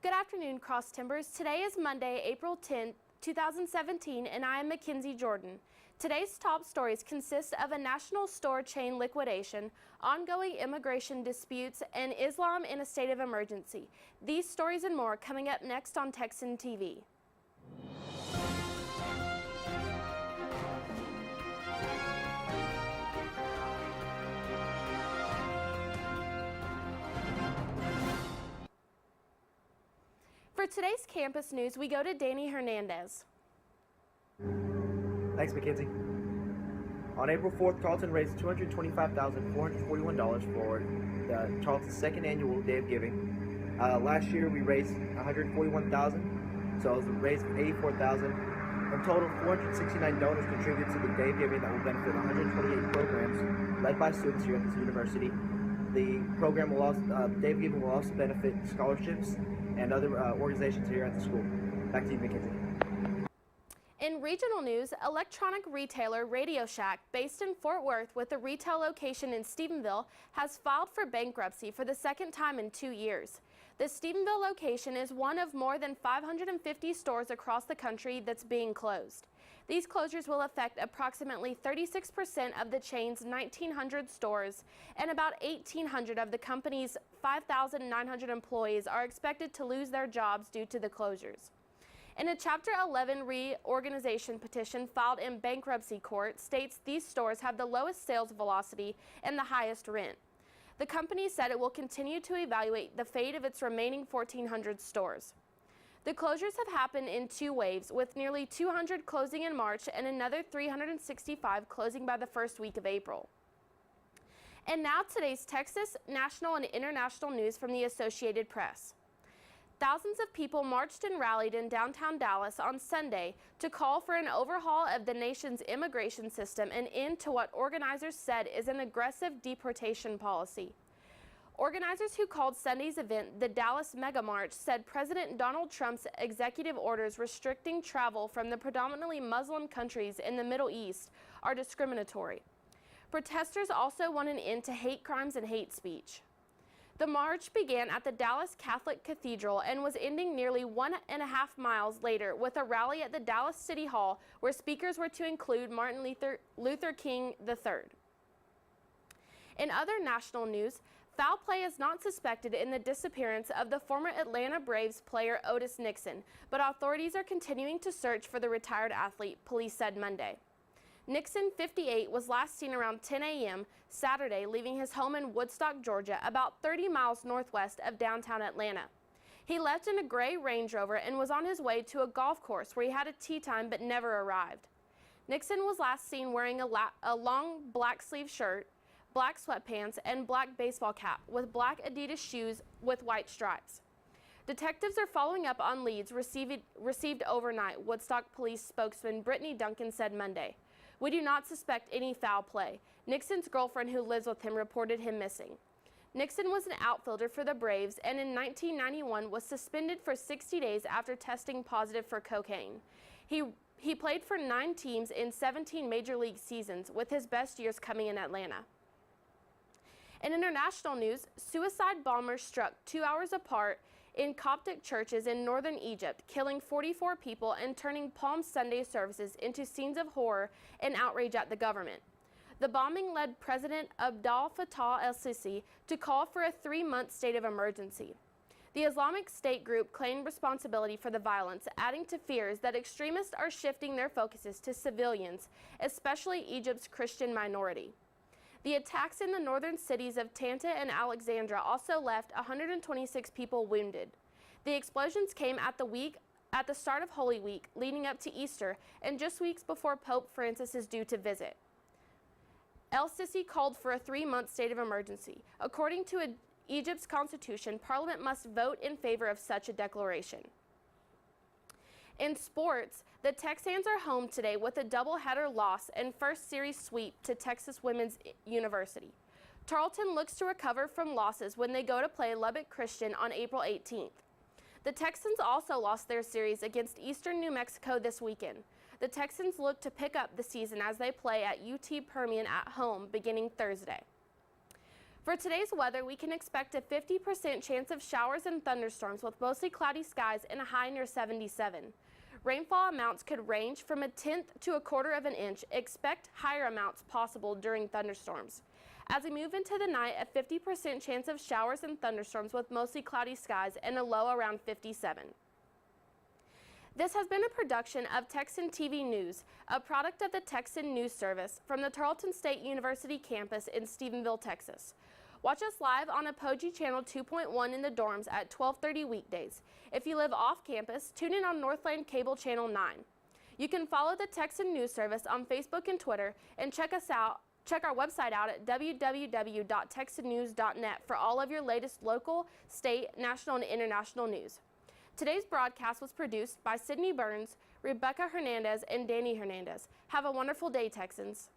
Good afternoon, Cross Timbers. Today is Monday, April 10th, 2017, and I am McKenzi Jordan. Today's top stories consist of a national store chain liquidation, ongoing immigration disputes, and Islam in a state of emergency. These stories and more coming up next on Texan TV. For today's campus news, we go to Danny Hernandez. Thanks, McKenzie. On April 4th, Tarleton raised $225,441 for Tarleton's second annual Day of Giving. Last year, we raised $141,000, so it was a raise of $84,000. In total, 469 donors contributed to the Day of Giving that will benefit 128 programs led by students here at this university. The program will also, Day of Giving will also benefit scholarships and other organizations here at the school. Back to you, McKenzie. In regional news, electronic retailer Radio Shack, based in Fort Worth with a retail location in Stephenville, has filed for bankruptcy for the second time in 2 years. The Stephenville location is one of more than 550 stores across the country that's being closed. These closures will affect approximately 36% of the chain's 1,900 stores, and about 1,800 of the company's 5,900 employees are expected to lose their jobs due to the closures. In a Chapter 11 reorganization petition filed in bankruptcy court, states these stores have the lowest sales velocity and the highest rent. The company said it will continue to evaluate the fate of its remaining 1,400 stores. The closures have happened in 2 waves, with nearly 200 closing in March and another 365 closing by the first week of April. And now today's Texas, national, and international news from the Associated Press. Thousands of people marched and rallied in downtown Dallas on Sunday to call for an overhaul of the nation's immigration system and end to what organizers said is an aggressive deportation policy. Organizers who called Sunday's event the Dallas Mega March said President Donald Trump's executive orders restricting travel from the predominantly Muslim countries in the Middle East are discriminatory. Protesters also want an end to hate crimes and hate speech. The march began at the Dallas Catholic Cathedral and was ending nearly 1.5 miles later with a rally at the Dallas City Hall where speakers were to include Martin Luther King III. In other national news, foul play is not suspected in the disappearance of the former Atlanta Braves player Otis Nixon, but authorities are continuing to search for the retired athlete, police said Monday. Nixon, 58, was last seen around 10 a.m. Saturday leaving his home in Woodstock, Georgia, about 30 miles northwest of downtown Atlanta. He left in a gray Range Rover and was on his way to a golf course where he had a tee time but never arrived. Nixon was last seen wearing a long black sleeve shirt, black sweatpants, and black baseball cap with black Adidas shoes with white stripes. Detectives are following up on leads received overnight, Woodstock Police spokesman Brittany Duncan said Monday. We do not suspect any foul play. Nixon's girlfriend who lives with him reported him missing. Nixon was an outfielder for the Braves and in 1991 was suspended for 60 days after testing positive for cocaine. He played for 9 teams in 17 major league seasons, with his best years coming in Atlanta. In international news, suicide bombers struck 2 hours apart in Coptic churches in northern Egypt, killing 44 people and turning Palm Sunday services into scenes of horror and outrage at the government. The bombing led President Abdel Fattah el-Sisi to call for a 3-month state of emergency. The Islamic State group claimed responsibility for the violence, adding to fears that extremists are shifting their focuses to civilians, especially Egypt's Christian minority. The attacks in the northern cities of Tanta and Alexandra also left 126 people wounded. The explosions came at the start of Holy Week, leading up to Easter, and just weeks before Pope Francis is due to visit. El-Sisi called for a 3-month state of emergency. According to Egypt's constitution, Parliament must vote in favor of such a declaration. In sports, the Texans are home today with a doubleheader loss and first series sweep to Texas Women's University. Tarleton looks to recover from losses when they go to play Lubbock Christian on April 18th. The Texans also lost their series against Eastern New Mexico this weekend. The Texans look to pick up the season as they play at UT Permian at home beginning Thursday. For today's weather, we can expect a 50% chance of showers and thunderstorms with mostly cloudy skies and a high near 77. Rainfall amounts could range from 1/10 to 1/4 of an inch. Expect higher amounts possible during thunderstorms. As we move into the night, a 50% chance of showers and thunderstorms with mostly cloudy skies and a low around 57. This has been a production of Texan TV News, a product of the Texan News Service from the Tarleton State University campus in Stephenville, Texas. Watch us live on Apogee Channel 2.1 in the dorms at 12:30 weekdays. If you live off campus, tune in on Northland Cable Channel 9. You can follow the Texan News Service on Facebook and Twitter, and check our website out at www.texannews.net for all of your latest local, state, national, and international news. Today's broadcast was produced by Sydney Burns, Rebecca Hernandez, and Danny Hernandez. Have a wonderful day, Texans.